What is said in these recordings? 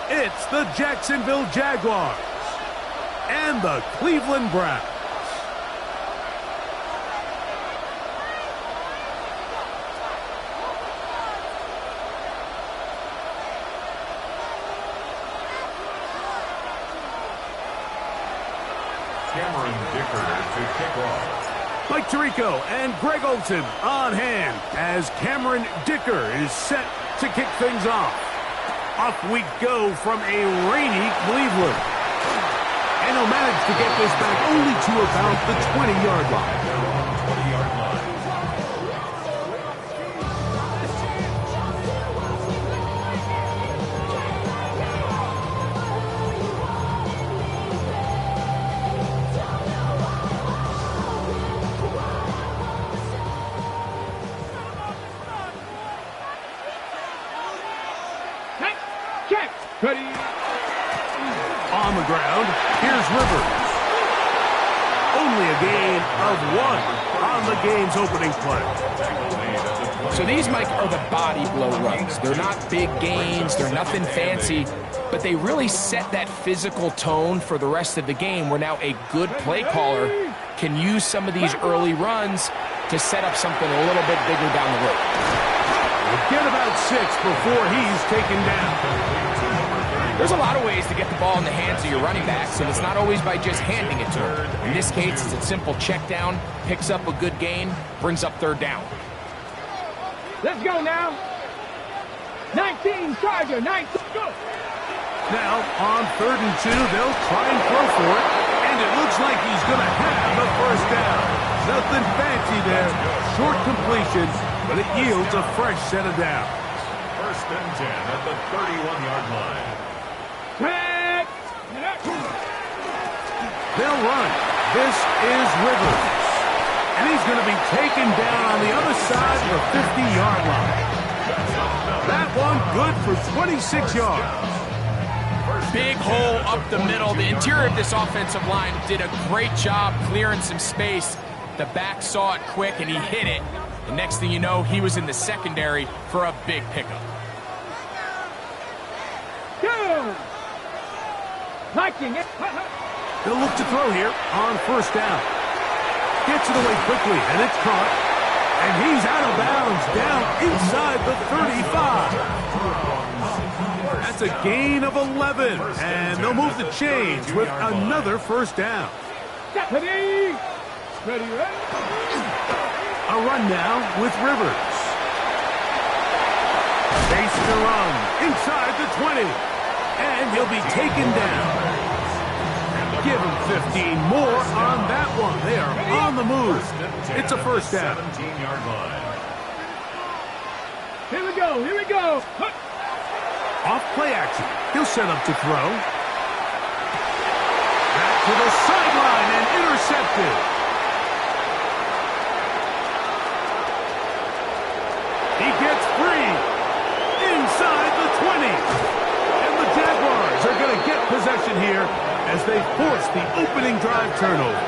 It's the Jacksonville Jaguars and the Cleveland Browns. To kick off. Mike Tirico and Greg Olsen on hand as Cameron Dicker is set to kick things off. Off we go from a rainy Cleveland. And he'll manage to get this back only to about the 20-yard line. 20-yard line. Ready. On the ground, here's Rivers. Only a gain of 1 on the game's opening play. So these, Mike, are the body blow runs. They're not big gains, they're nothing fancy, but they really set that physical tone for the rest of the game where now a good play caller can use some of these early runs to set up something a little bit bigger down the road. We'll get about 6 before he's taken down. There's a lot of ways to get the ball in the hands of your running backs, and it's not always by just handing it to them. In this case, it's a simple check down, picks up a good gain, brings up 3rd down. Let's go now. 19, Charger, 19, go. Now, on 3rd and 2, they'll try and throw for it, and it looks like he's going to have the 1st down. Nothing fancy there. Short completion, but it yields a fresh set of downs. 1st and 10 at the 31-yard line. They'll run. This is Rivers. And he's going to be taken down on the other side of the 50-yard line. That one good for 26 yards. Big hole up the middle. The interior of this offensive line did a great job clearing some space. The back saw it quick, and he hit it. The next thing you know, he was in the secondary for a big pickup. They'll look to throw here on 1st down. Gets it away quickly, and it's caught. And he's out of bounds, down inside the 35. That's a gain of 11, and they'll move the chains with another 1st down. Ready. A run now with Rivers. Face to run inside the 20. And he'll be taken down. Give him 15 more on that one. They are on the move. It's a 1st down. 17-yard line. Here we go. Off play action. He'll set up to throw. Back to the sideline and intercepted. He gets free inside the 20. Jaguars are going to get possession here as they force the opening drive turnover.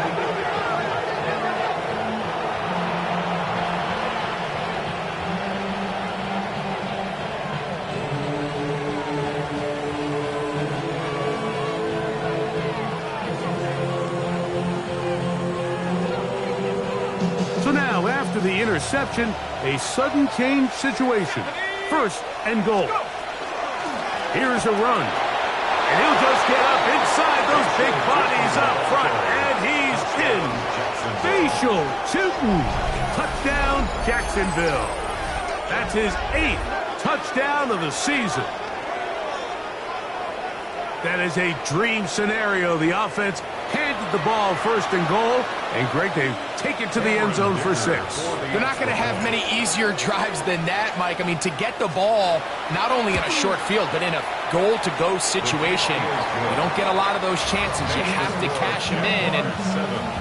So now, after the interception, a sudden change situation. 1st and goal. Here's a run. And he'll just get up inside those big bodies up front. And he's in. Facial tootin'. Touchdown, Jacksonville. That's his 8th touchdown of the season. That is a dream scenario. The offense handed the ball 1st and goal. And Greg, they take it to the end zone for 6. They're not going to have many easier drives than that, Mike. I mean, to get the ball not only in a short field, but in a goal-to-go situation, you don't get a lot of those chances. You have to cash them in, and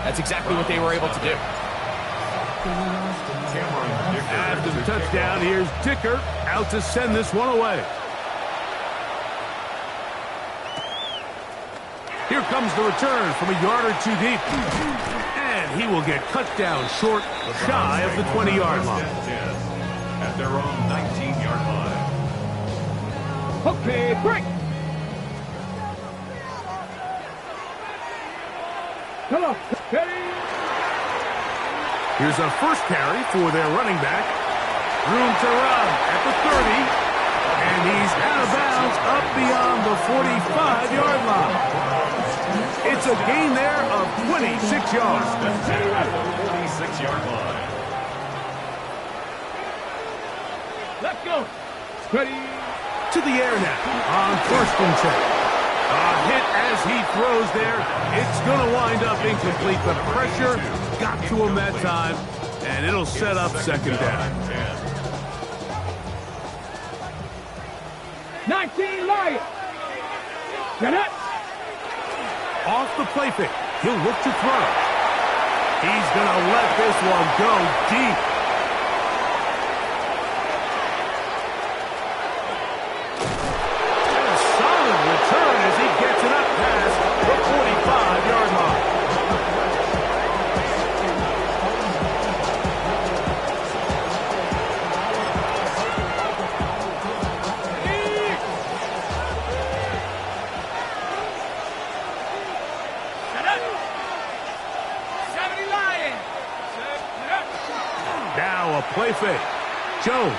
that's exactly what they were able to do. After the touchdown, here's Dicker out to send this one away. Here comes the return from a yard or 2 deep. And he will get cut down short, shy of the 20-yard line. At their own 19-yard line. Okay, break. Come on. Ready? Here's a first carry for their running back. Room to run at the 30. And he's out of bounds up beyond the 45-yard line. It's a gain there of 26 yards. 46-yard line. Let's go. Ready? To the air now on 1st and 10. A hit as he throws there. It's going to wind up incomplete. The pressure got to him that time, and it'll set up 2nd down. 19 Lions. Get it. Off the play fake. He'll look to throw. He's going to let this one go deep. And a solid return as he gets it up past the 45-yard line. Now a play fake. Jones.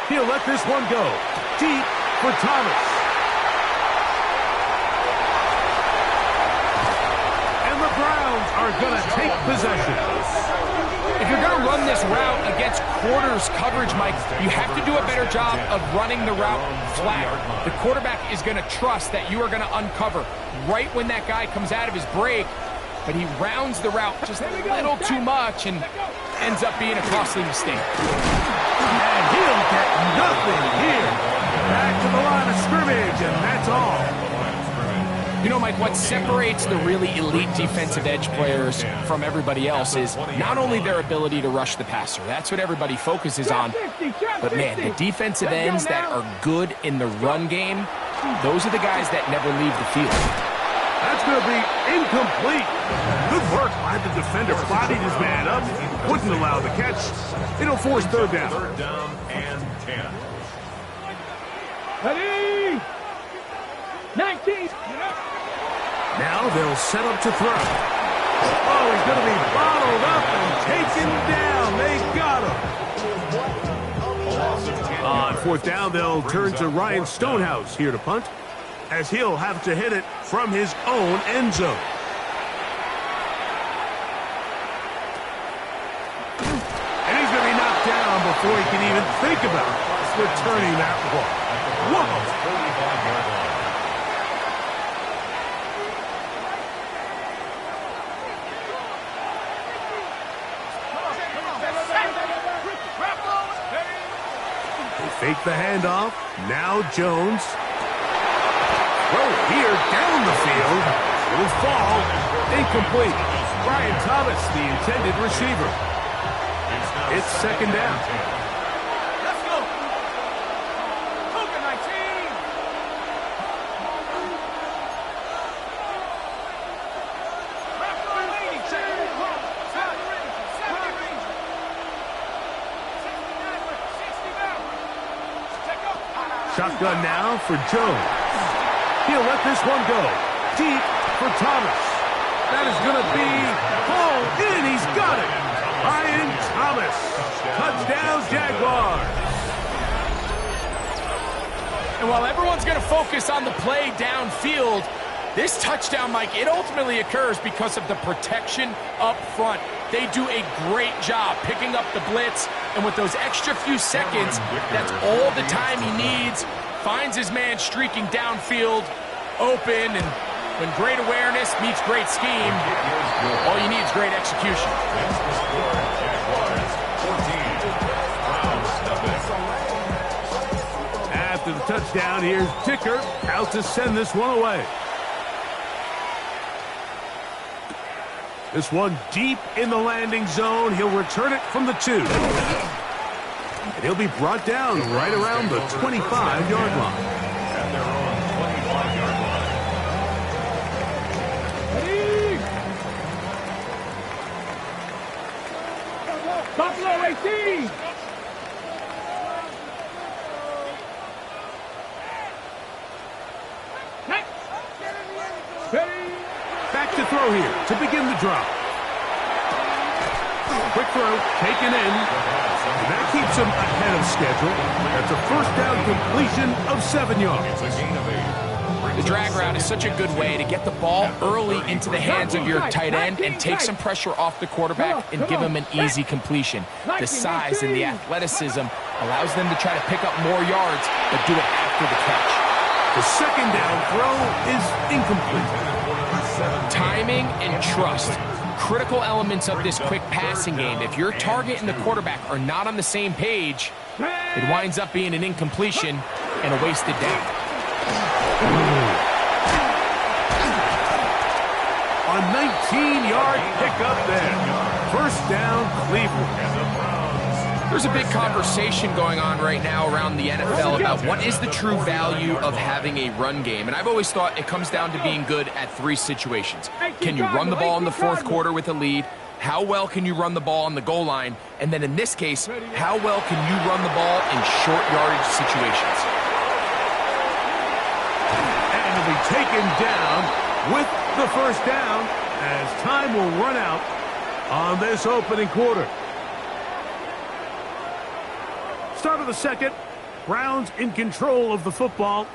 He'll let this one go. Deep for Thomas. And the Browns are going to take possession. If you're going to run this route against quarters coverage, Mike, you have to do a better job of running the route flat. The quarterback is going to trust that you are going to uncover right when that guy comes out of his break, but he rounds the route just a little too much and ends up being a costly mistake. And he'll get nothing here. Back to the line of scrimmage, and that's all. You know, Mike, what separates the really elite defensive edge players from everybody else is not only their ability to rush the passer. That's what everybody focuses on. But, man, the defensive ends that are good in the run game, those are the guys that never leave the field. That's going to be incomplete. Good work by the defender. Bodied his man up. Wouldn't allow the catch. It'll force 3rd down. 3rd down and 10. Ready? 19. Now they'll set up to throw. Oh, he's going to be bottled up and taken down. They got him. On 4th down, they'll turn to Ryan Stonehouse here to punt, as he'll have to hit it from his own end zone. And he's going to be knocked down before he can even think about returning that ball. Whoa! They fake the handoff. Now Jones. Throw here down the field. It'll fall. Incomplete. Brian Thomas, the intended receiver. It's 2nd down. Let's go. Cougar 19. Shotgun now for Jones. He'll let this one go. Deep for Thomas. That is going to be hauled in. He's got it. Brian Thomas. Touchdown, Jaguars. And while everyone's going to focus on the play downfield, this touchdown, Mike, it ultimately occurs because of the protection up front. They do a great job picking up the blitz, and with those extra few seconds, that's all the time he needs. Finds his man streaking downfield, open, and when great awareness meets great scheme, all you need is great execution. After the touchdown, here's Dicker out to send this one away. This one deep in the landing zone. He'll return it from the 2. And he'll be brought down right around the 25-yard line. At their own 25-yard line. Buffalo 18. Back to throw here to begin the drive. Quick throw, taken in. And that keeps him ahead of schedule. That's a first down completion of 7 yards. The drag route is such a good way to get the ball early into the hands of your tight end and take some pressure off the quarterback and give him an easy completion. The size and the athleticism allows them to try to pick up more yards, but do it after the catch. The second down throw is incomplete. Timing and trust. Critical elements of this quick passing game. If your target and the quarterback are not on the same page, it winds up being an incompletion and a wasted down. A 19-yard pickup there. First down, Cleveland. There's a big conversation going on right now around the NFL about what is the true value of having a run game. And I've always thought it comes down to being good at 3 situations. Can you run the ball in the 4th quarter with a lead? How well can you run the ball on the goal line? And then in this case, how well can you run the ball in short yardage situations? And he'll be taken down with the first down as time will run out on this opening quarter. Start of the second, Browns in control of the football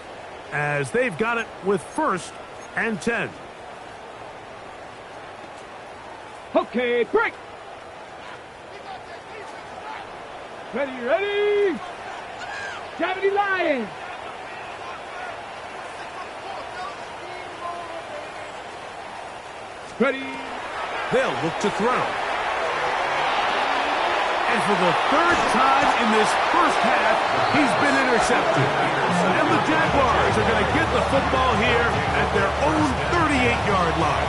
as they've got it with 1st and 10. Okay, break. Ready. 70 Lions. Ready. They'll look to throw. And for the 3rd time in this first half, he's been intercepted. And the Jaguars are going to get the football here at their own 38-yard line.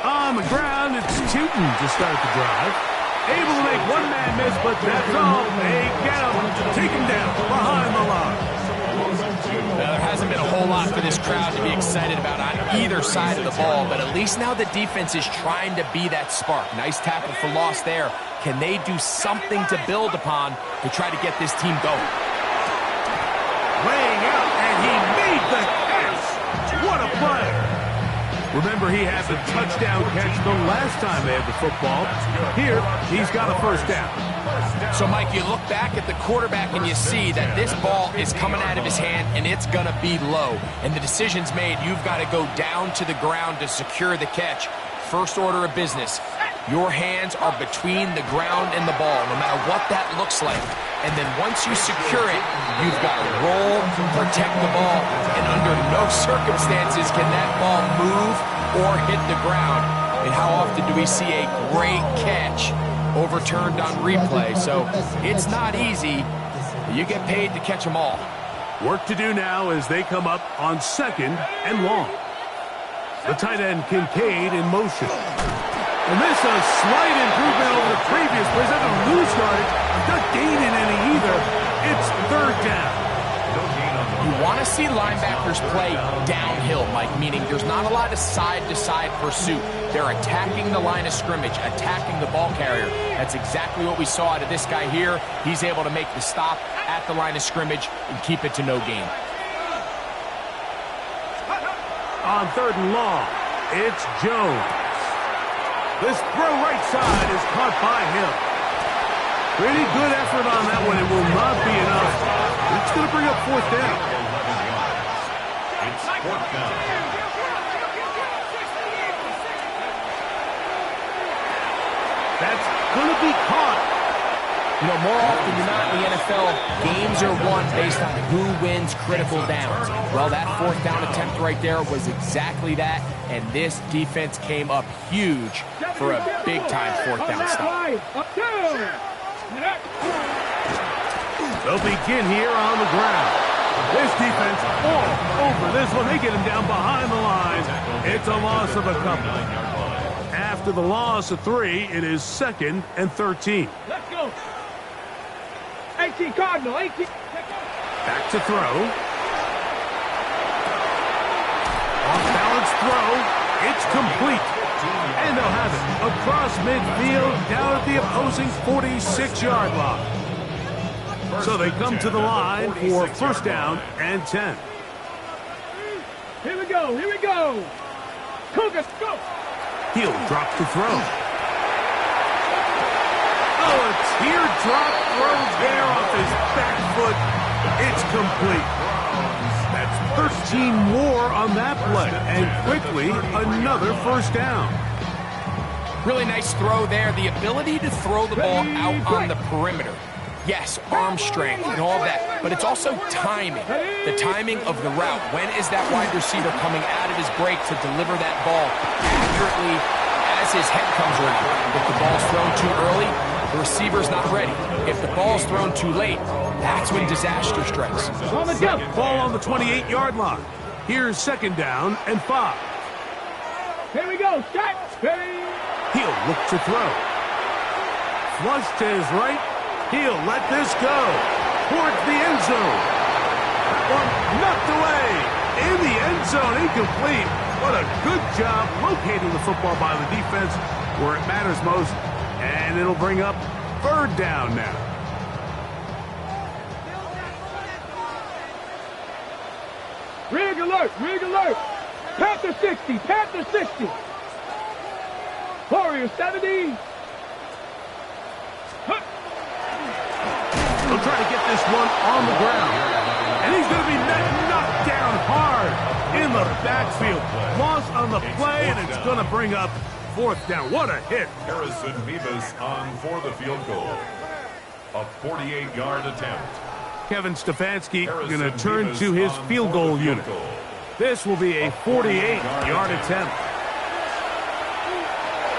On the ground, it's Tootin to start the drive. Able to make one man miss, but that's all. They get him. Take him down behind the line. Now, there hasn't been a whole lot for this crowd to be excited about on either side of the ball, but at least now the defense is trying to be that spark. Nice tackle for loss there. Can they do something to build upon to try to get this team going? Laying out, and he made the catch. What a play. Remember, he had the touchdown catch the last time they had the football. Here, he's got a first down. So, Mike, you look back at the quarterback and you see that this ball is coming out of his hand and it's going to be low. And the decision's made. You've got to go down to the ground to secure the catch. First order of business. Your hands are between the ground and the ball, no matter what that looks like. And then once you secure it, you've got to roll, protect the ball. And under no circumstances can that ball move or hit the ground. And how often do we see a great catch overturned on replay? So it's not easy, but you get paid to catch them all. Work to do now as they come up on 2nd and long. The tight end Kincaid in motion. And this is a slight improvement over the previous plays. That's a loose yardage. Not gaining any either. It's 3rd down. You want to see linebackers play downhill, Mike, meaning there's not a lot of side-to-side pursuit. They're attacking the line of scrimmage, attacking the ball carrier. That's exactly what we saw out of this guy here. He's able to make the stop at the line of scrimmage and keep it to no gain. On 3rd and long, it's Jones. This throw right side is caught by him. Pretty good effort on that one. It will not be enough. It's going to bring up 4th down. It's 4th down. That's going to be caught. You know, more often than not in the NFL, games are won based on who wins critical downs. Well, that 4th down attempt right there was exactly that, and this defense came up huge for a big-time 4th down stop. They'll begin here on the ground. This defense all over this one. They get him down behind the line. It's a loss of a couple. After the loss of 3, it is 2nd and 13. Let's go. 18 Cardinal, 18. Back to throw. Off balance throw. It's complete. And they'll have it. A across midfield down at the opposing 46-yard line. So they come to the line for first down and 10. Here we go. Here we go. Cougars, go. He'll drop to throw. Oh, a teardrop throw there off his back foot. It's complete. That's 13 more on that play, and quickly another first down. Really nice throw there. The ability to throw the ball out on the perimeter. Yes, arm strength and all that, but it's also timing. The timing of the route. When is that wide receiver coming out of his break to deliver that ball accurately as his head comes around? If the ball's thrown too early, the receiver's not ready. If the ball's thrown too late, that's when disaster strikes. On the jump. Ball on the 28-yard line. Here's second down and 5. Here we go. Start. Ready. He'll look to throw. Flush to his right. He'll let this go towards the end zone. That one knocked away. In the end zone, incomplete. What a good job locating the football by the defense where it matters most. And it'll bring up third down now. Rig alert. Rig alert. Panther 60. Panther 60. Warrior 70. He'll try to get this one on the ground. And he's going to be knocked down hard in the backfield. Loss on the play, and it's going to bring up fourth down. What a hit. Harrison Mevis on for the field goal. A 48-yard attempt. Kevin Stefanski going to turn to his field goal unit. This will be a 48-yard attempt.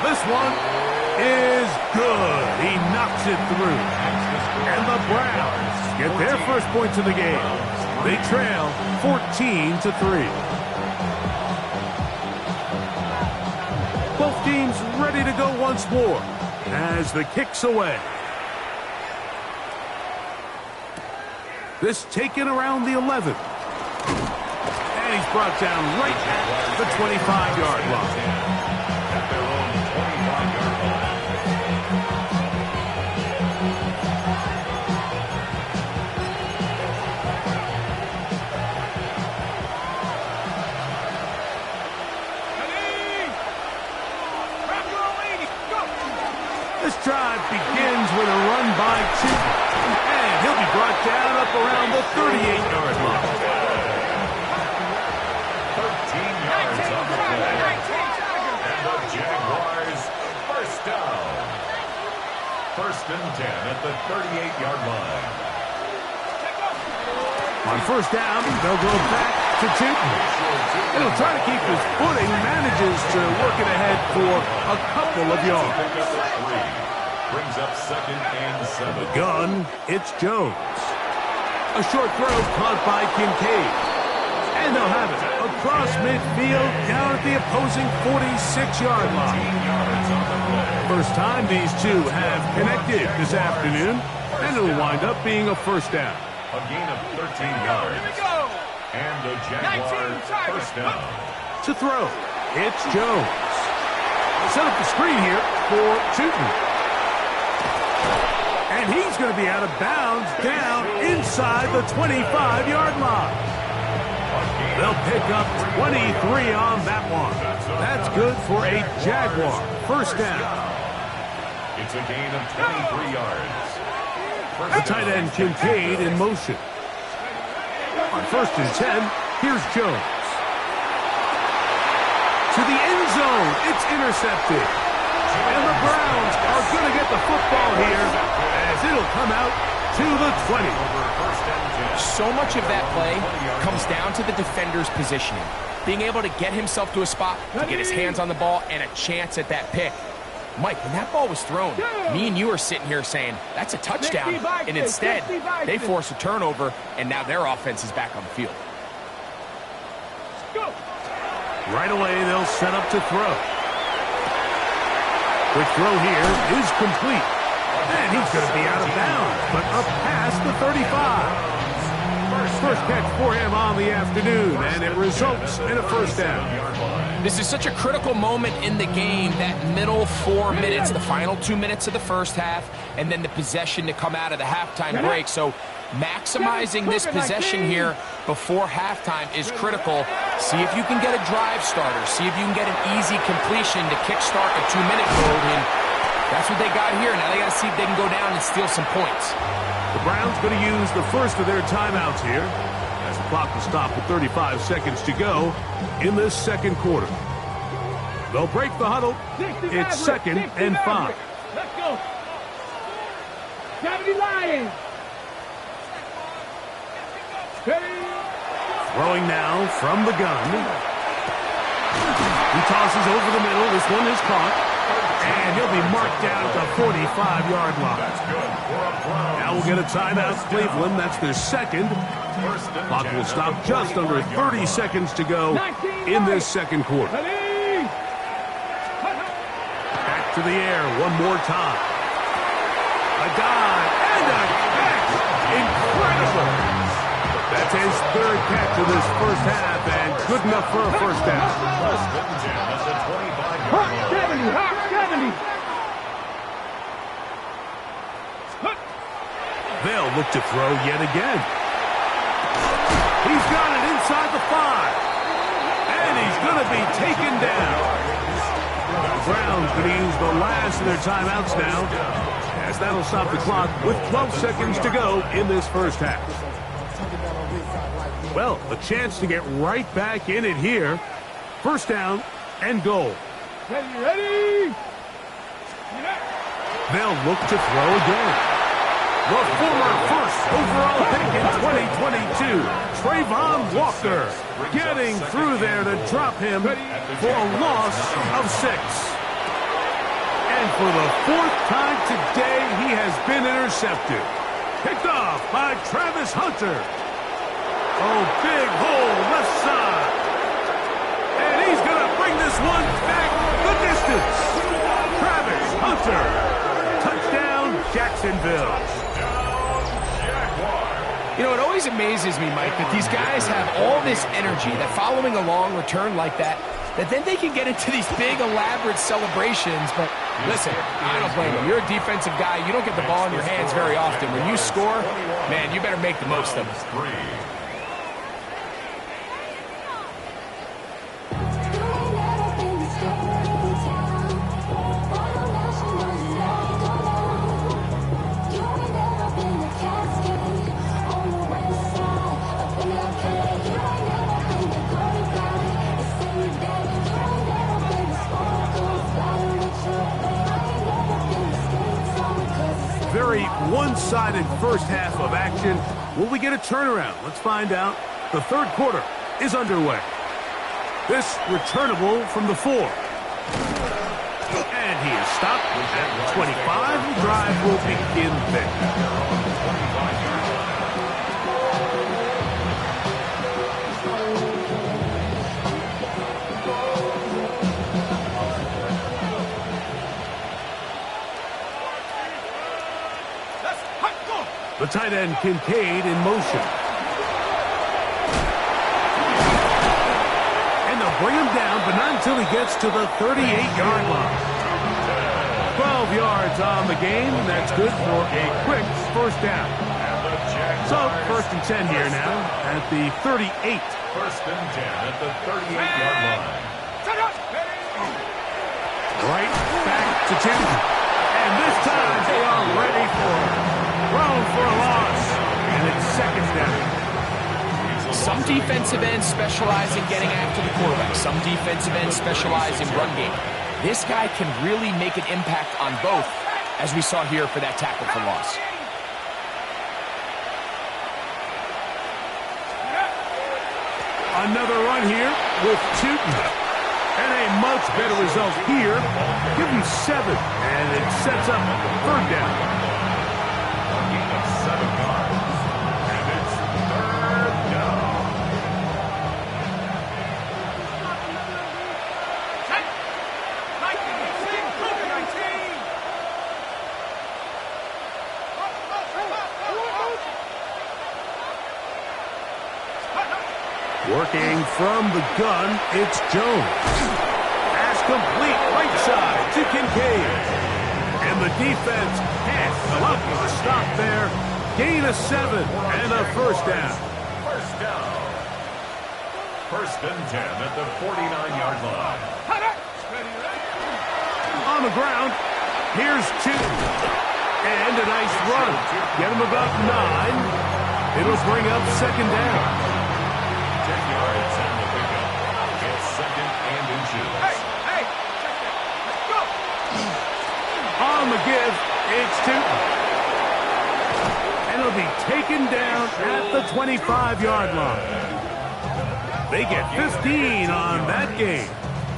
This one is good. He knocks it through. And the Browns get their first points of the game. They trail 14-3. Both teams ready to go once more as the kick's away. This taken around the 11th. And he's brought down right at the 25-yard line. At their own 25-yard line. This drive begins with a run by Chipman, and he'll be brought down up around the 38-yard line. 13 yards on the play. And the Jaguars first down. First and 10 at the 38-yard line. On first down, they'll go back to Chipman. And he'll try to keep his footing, manages to work it ahead for a couple of yards. Brings up second and 7. The gun, it's Jones. A short throw caught by Kincaid. And they'll have it across midfield down at the opposing 46-yard line. First time these two have connected this afternoon, and it'll wind up being a first down. A gain of 13 yards. And the Jaguars first down. To throw, it's Jones. Set up the screen here for Tootin. And he's going to be out of bounds down inside the 25-yard line. They'll pick up 23 on that one. That's good for a Jaguar first down. It's a gain of 23 yards. The tight end Kincaid in motion. On first and 10, here's Jones. To the end zone, it's intercepted. And the Browns are going to get the football here as it'll come out to the 20. So much of that play comes down to the defender's positioning. Being able to get himself to a spot, to get his hands on the ball, and a chance at that pick. Mike, when that ball was thrown, me and you are sitting here saying, that's a touchdown. And instead, they force a turnover, and now their offense is back on the field. Right away, they'll set up to throw. Quick throw here is complete. And he's going to be out of bounds, but up past the 35. First catch for him on the afternoon, and it results in a first down. This is such a critical moment in the game, that middle 4 minutes, the final 2 minutes of the first half, and then the possession to come out of the halftime break. So maximizing this possession here before halftime is critical. See if you can get a drive starter. See if you can get an easy completion to kickstart a 2-minute mode. And that's what they got here. Now they got to see if they can go down and steal some points. The Browns going to use the first of their timeouts here, as the clock will stop with 35 seconds to go in this second quarter. They'll break the huddle. It's 2nd and 5. Let's go. 70 Lions. Throwing now from the gun. He tosses over the middle. This one is caught. And he'll be marked down at the 45-yard line. Now we'll get a timeout, Cleveland. That's their second. Clock will stop just under 30 seconds to go in this second quarter. Back to the air one more time. A dive and a catch. Incredible. That's his third catch of this first half, and good enough for a first down. Hot 70, hot 70. They'll look to throw yet again. He's got it inside the 5. And he's going to be taken down. The Browns going to use the last of their timeouts now, as that'll stop the clock with 12 seconds to go in this first half. Well, a chance to get right back in it here. First down and goal. Ready? They'll look to throw again. The former first overall pick in 2022, Trayvon Walker, getting through there to drop him for a loss of 6. And for the 4th time today, he has been intercepted. Picked off by Travis Hunter. Oh, big hole left side. And he's going to bring this one back the distance. Travis Hunter. Touchdown, Jacksonville. You know, it always amazes me, Mike, that these guys have all this energy, that following a long return like that then they can get into these big, elaborate celebrations. But listen, I don't blame them. You're a defensive guy. You don't get the ball in your hands very often. When you score, man, you better make the most of it. Very one-sided first half of action. Will we get a turnaround? Let's find out. The third quarter is underway. This returnable from the 4. And he is stopped at the 25. The drive will begin there. The tight end, Kincaid, in motion. And they'll bring him down, but not until he gets to the 38-yard line. 12 yards on the game, and that's good for a quick first down. So, 1st and 10 here now at the 38. 1st and 10 at the 38-yard line. Right back to Tampa. And this time they are ready for it. Thrown for a loss, and it's 2nd down. Some defensive ends specialize in getting after the quarterback. Some defensive ends specialize in run game. This guy can really make an impact on both, as we saw here for that tackle for loss. Another run here with Tootin. And a much better result here. Give him 7, and it sets up 3rd down. 7 yards, and it's 3rd down. Working from the gun, it's Jones. Pass complete, right side to Kincaid. And the defense can't come up with a stop there. Gain of 7 and a first down. First down. First and 10 at the 49-yard line. On the ground, here's 2. And a nice run. Get him about 9. It'll bring up second down. 10 yards and the pickup. It's second and inches. Hey, check that. Let's go. On the give, it's 2. And it'll be taken down at the 25-yard line. They get 15 on that game.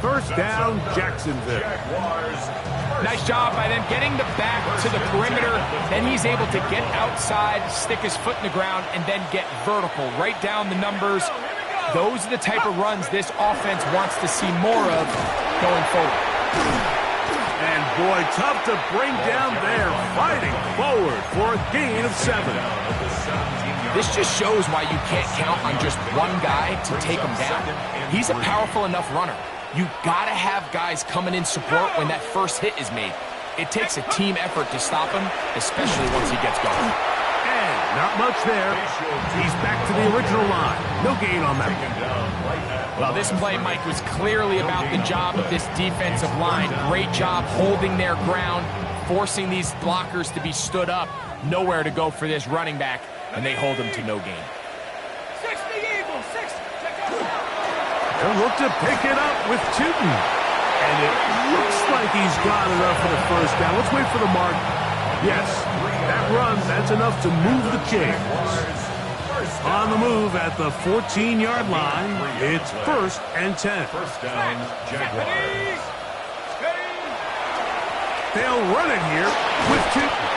First down, Jacksonville. Nice job by them getting the back to the perimeter. Then he's able to get outside, stick his foot in the ground, and then get vertical. Right down the numbers. Those are the type of runs this offense wants to see more of going forward. And boy, tough to bring down there, fighting forward for a gain of 7. This just shows why you can't count on just one guy to take him down. He's a powerful enough runner. You gotta have guys coming in support when that first hit is made. It takes a team effort to stop him, especially once he gets going. And not much there. He's back to the original line. No gain on that. Well, this play, Mike, was clearly about the job of this defensive line. Great job holding their ground, forcing these blockers to be stood up. Nowhere to go for this running back, and they hold him to no gain. 60 Eagles, 60. They'll look to pick it up with Tootin. And it looks like he's got enough for the first down. Let's wait for the mark. Yes, that run, that's enough to move the chains. On the move at the 14-yard line, it's first and 10. First down, Jaguars. They'll run it here with Tootin.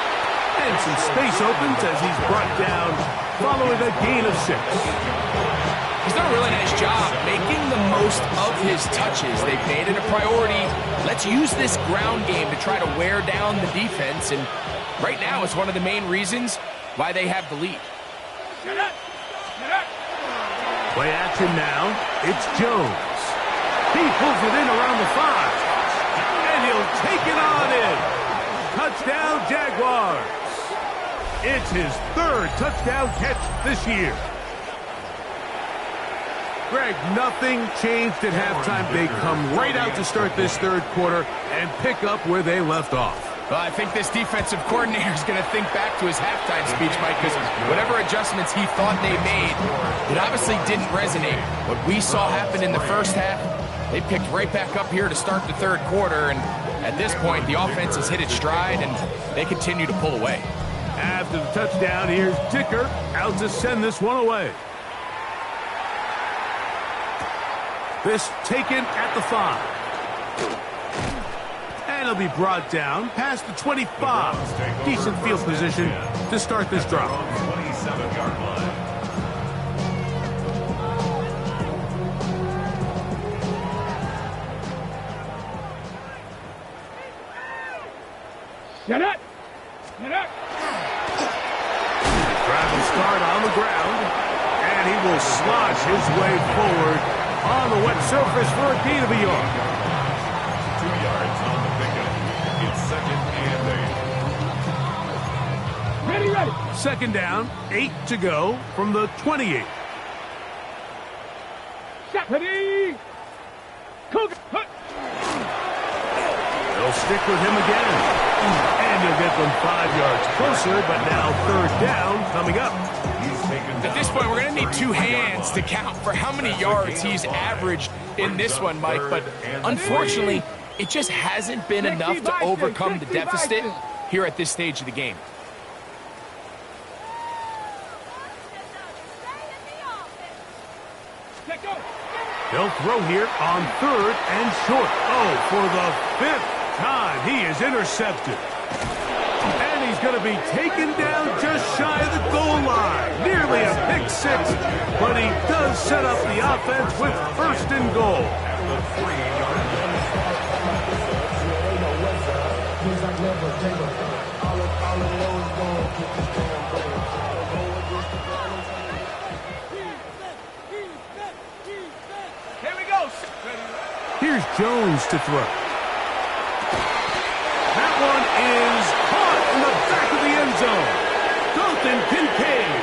And some space opens as he's brought down following a gain of 6. He's done a really nice job making the most of his touches. They've made it a priority. Let's use this ground game to try to wear down the defense. And right now, it's one of the main reasons why they have the lead. Play action now. It's Jones. He pulls it in around the 5. And he'll take it on in. Touchdown, Jaguars. It's his 3rd touchdown catch this year. Greg, nothing changed at halftime. They come right out to start this 3rd quarter and pick up where they left off. Well, I think this defensive coordinator is going to think back to his halftime speech, Mike, because whatever adjustments he thought they made, it obviously didn't resonate. What we saw happen in the first half, they picked right back up here to start the 3rd quarter, and at this point, the offense has hit its stride, and they continue to pull away. After the touchdown, here's Dicker out to send this one away. This taken at the 5. And it'll be brought down past the 25. Decent field position to start this drive. 27-yard line. Get it! Get it! Drive will start on the ground. And he will slosh his way forward on the wet surface for a gain of a yard. 2 yards on the pickup. It's second and 8. Ready! Second down, 8 to go from the 28. Ready! Cougar! They'll stick with him again. And he'll get them 5 yards closer, but now 3rd down coming up. At this point, we're going to need 2 hands to count for how many yards he's averaged in this one, Mike. But unfortunately, it just hasn't been enough to overcome the deficit here at this stage of the game. They'll throw here on 3rd and short. Oh, for the 5th time, he is intercepted. And he's going to be taken down just shy of the goal line. Nearly a pick 6, but he does set up the offense with 1st and goal. Here's Jones to throw. That one is caught in the back of the end zone. Dalton Kincaid.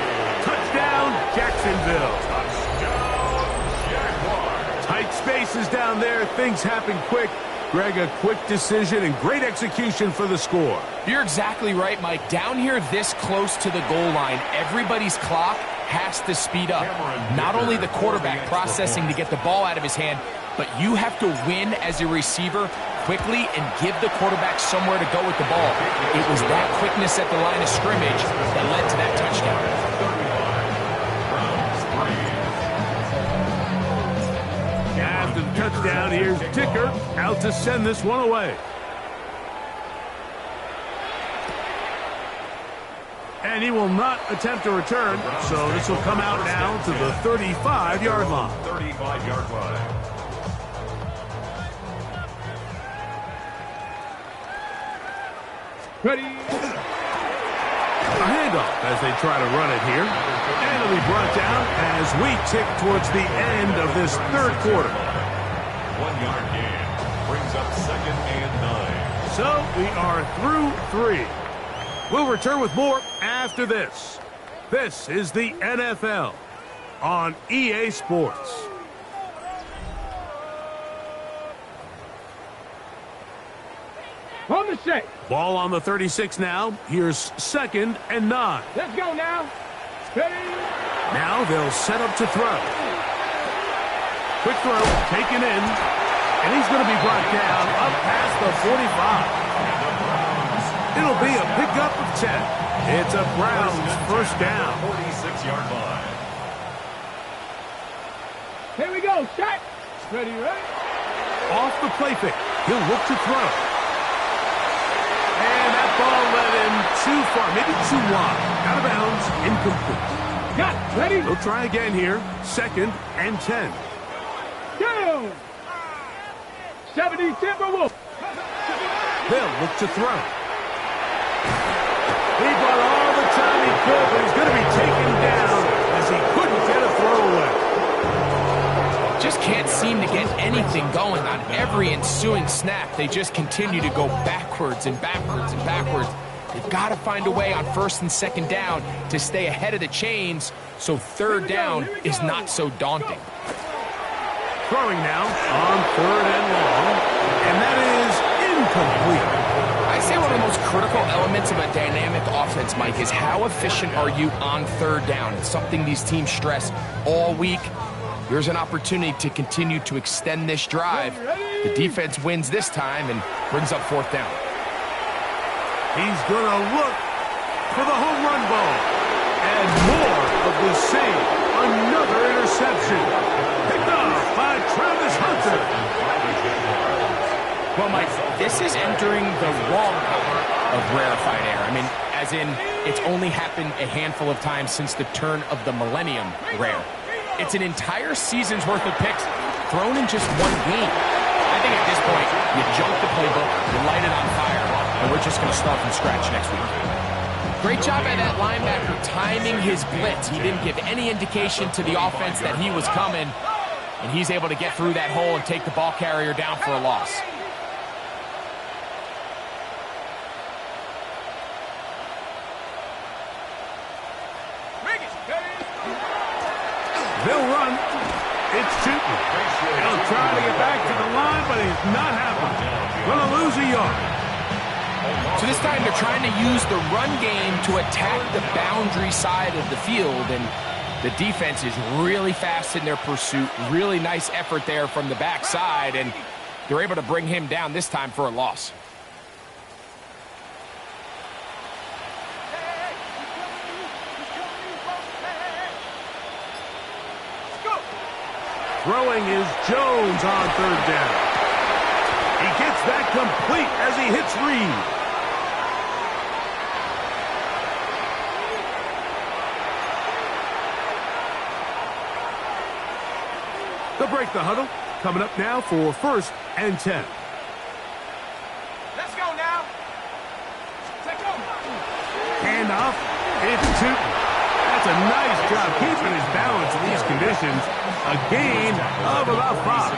Touchdown, Jacksonville. Touchdown, Jaguars. Tight spaces down there. Things happen quick. Greg, a quick decision and great execution for the score. You're exactly right, Mike. Down here this close to the goal line, everybody's clock has to speed up. Not only the quarterback processing to get the ball out of his hand, but you have to win as a receiver quickly and give the quarterback somewhere to go with the ball. It was that quickness at the line of scrimmage that led to that touchdown. After the touchdown, here's Dicker out to send this one away. And he will not attempt a return, so this will come out now to the 35-yard line. 35-yard line. Ready. A handoff as they try to run it here. And it'll be brought down as we tick towards the end of this third quarter. 1 yard gain brings up 2nd and 9. So we are through 3. We'll return with more after this. This is the NFL on EA Sports. On the shake. Ball on the 36 now. Here's 2nd and 9. Let's go now. Ready. Now they'll set up to throw. Quick throw, taken in. And he's going to be brought down up past the 45. It'll be a pickup of 10. It's a Browns first down. 46-yard line. Here we go. Shot. Ready, ready. Off the play fake. He'll look to throw. And that ball led him too far, maybe too wide. Out of bounds, incomplete. Got it. Ready. They'll try again here. 2nd and 10. Down. 70 Timberwolves. They'll look to throw. He brought all the time he could, but he's going to be taken down as he couldn't get a throwaway. Just can't seem to get anything going on every ensuing snap. They just continue to go backwards and backwards and backwards. They've got to find a way on 1st and 2nd down to stay ahead of the chains so 3rd down is not so daunting. Throwing now on 3rd and long, and that is incomplete. I say one of the most critical elements of a dynamic offense, Mike, is how efficient are you on 3rd down? It's something these teams stress all week. Here's an opportunity to continue to extend this drive. The defense wins this time and brings up 4th down. He's going to look for the home run ball. And more of the same. Another interception. Picked off by Travis Hunter. Well, Mike, this is entering the wrong color of rarefied air. I mean, as in, it's only happened a handful of times since the turn of the millennium rare. It's an entire season's worth of picks thrown in just one game. I think at this point, you junk the playbook, you light it on fire, and we're just going to start from scratch next week. Great job by that linebacker timing his blitz. He didn't give any indication to the offense that he was coming, and he's able to get through that hole and take the ball carrier down for a loss. They'll run. It's Chutin. He'll try to get back to the line, but he's not happening. Going to lose a yard. So this time they're trying to use the run game to attack the boundary side of the field, and the defense is really fast in their pursuit. Really nice effort there from the backside, and they're able to bring him down this time for a loss. Throwing is Jones on 3rd down. He gets that complete as he hits Reed. They'll break the huddle. Coming up now for 1st and 10. Let's go now. Take over. Handoff. It's Chutin. That's a nice job keeping his balance in these conditions. A gain of about 5.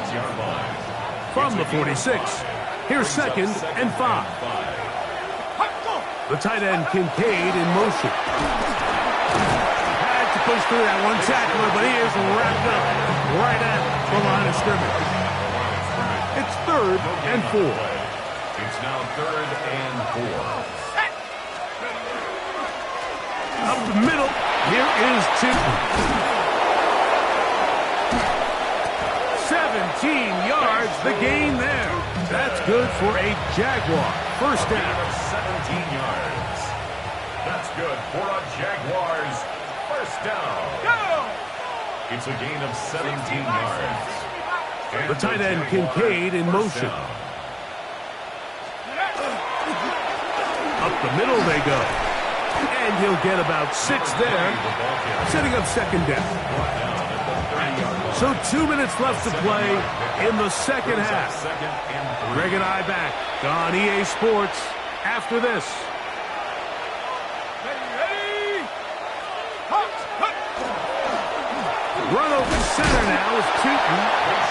from the 46. Here's 2nd and 5. The tight end Kincaid in motion. Had to push through that one tackler, but he is wrapped up right at the line of scrimmage. It's 3rd and 4. It's now 3rd and 4. Up the middle, here is Tipton. 17 yards, the gain there. That's good for a Jaguar. First down. 17 yards. That's good for a Jaguars. First down. Go! It's a gain of 17 yards. And the tight end Kincaid in motion. Up the middle they go. And he'll get about 6 there. Setting up 2nd down. So 2 minutes left to play in the 2nd half. Greg and I back on EA Sports after this. Run over center now with Tipton.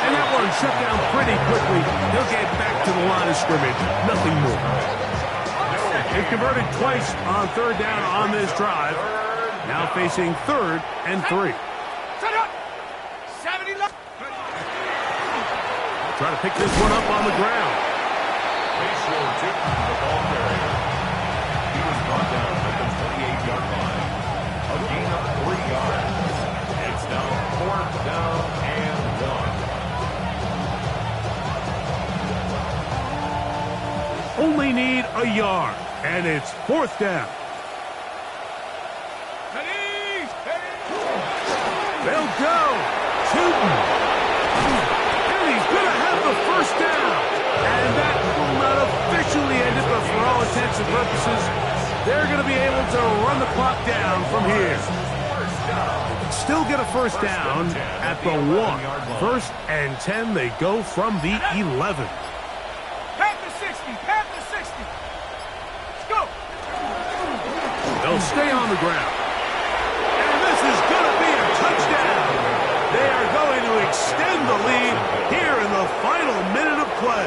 And that one shut down pretty quickly. He'll get back to the line of scrimmage. Nothing more. They've converted twice on 3rd down on this drive. Now facing 3rd and 3. Try to pick this one up on the ground. They showed Tipton the ball carrier. He was brought down at the 28-yard line. A gain of 3 yards. It's now 4th down and 1. Only need a yard, and it's 4th down. They'll go. Tipton. First down, and that will not officially end it, but for all intents and purposes, they're going to be able to run the clock down from here. They can still get a first down at the 1. 1st and 10, they go from the 11. Pat the 60, pat the 60. Let's go. They'll stay on the ground. And this is going to be a touchdown. They are going to extend the lead here in the final minute of play.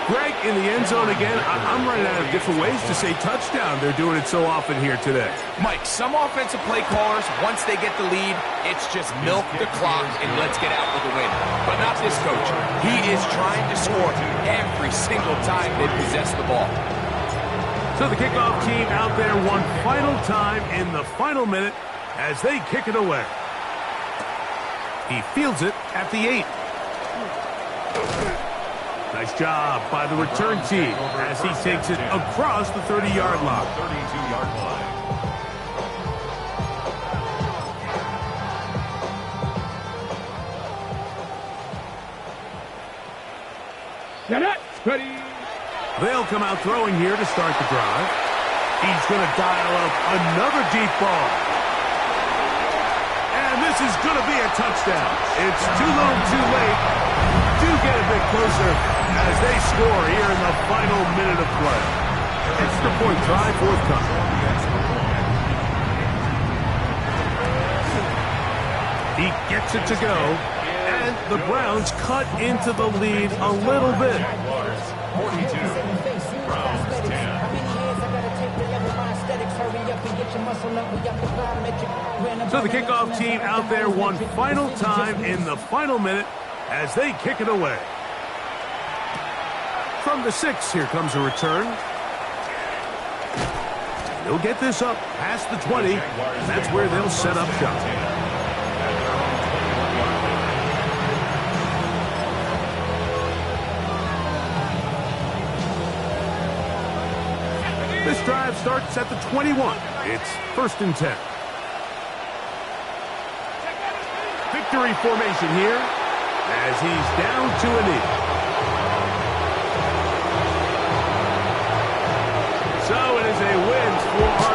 Greg, in the end zone again. I'm running out of different ways to say touchdown. They're doing it so often here today. Mike, some offensive play callers, once they get the lead, it's just milk the clock and let's get out with the win. But not this coach. He is trying to score every single time they possess the ball. So the kickoff team out there one final time in the final minute as they kick it away. He fields it at the 8. Nice job by the return team as he takes it across the 30-yard line. 32-yard line. Set it. Ready. They'll come out throwing here to start the drive. He's going to dial up another deep ball. And this is going to be a touchdown. It's too little too late. Do get a bit closer as they score here in the final minute of play. Extra point try forthcoming. He gets it to go. And the Browns cut into the lead a little bit. 42. Browns 10. So the kickoff team out there one final time in the final minute as they kick it away. From the 6, here comes a return. They'll get this up past the 20. That's where they'll set up shop. This drive starts at the 21. It's 1st and 10. Victory formation here as he's down to a knee.